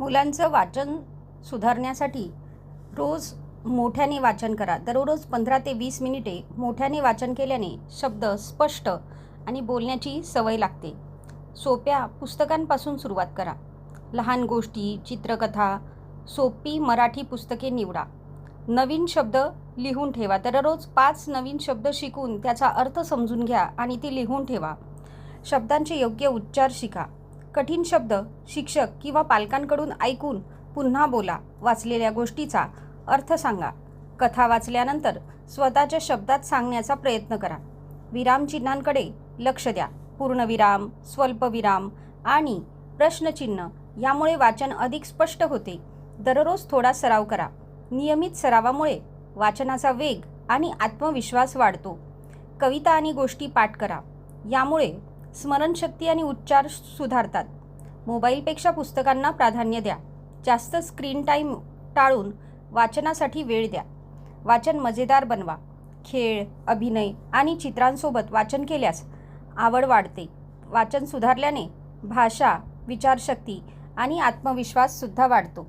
मुलांचं वाचन सुधारण्यासाठी रोज मोठ्याने वाचन करा. दररोज 15 ते 20 मिनिटे मोठ्याने वाचन केल्याने शब्द स्पष्ट आणि बोलण्याची सवय लागते. सोप्या पुस्तकांपासून सुरुवात करा. लहान गोष्टी, चित्रकथा, सोपी मराठी पुस्तके निवडा. नवीन शब्द लिहून ठेवा. दररोज 5 नवीन शब्द शिकून त्याचा अर्थ समजून घ्या आणि ती लिहून ठेवा. शब्दांचे योग्य उच्चार शिका. कठीण शब्द शिक्षक किंवा पालकांकडून ऐकून पुन्हा बोला. वाचलेल्या गोष्टीचा अर्थ सांगा. कथा वाचल्यानंतर स्वतःच्या शब्दात सांगण्याचा प्रयत्न करा. विरामचिन्हांकडे लक्ष द्या. पूर्णविराम, स्वल्पविराम आणि प्रश्नचिन्ह यामुळे वाचन अधिक स्पष्ट होते. दररोज थोडा सराव करा. नियमित सरावामुळे वाचनाचा वेग आणि आत्मविश्वास वाढतो. कविता आणि गोष्टी पाठ करा. यामुळे स्मरणशक्ती आणि उच्चार सुधारतात. मोबाईलपेक्षा पुस्तकांना प्राधान्य द्या. जास्त स्क्रीन टाईम टाळून वाचनासाठी वेळ द्या. वाचन मजेदार बनवा. खेळ, अभिनय आणि चित्रांसोबत वाचन केल्यास आवड वाढते. वाचन सुधारल्याने भाषा, विचारशक्ती आणि आत्मविश्वास सुद्धा वाढतो.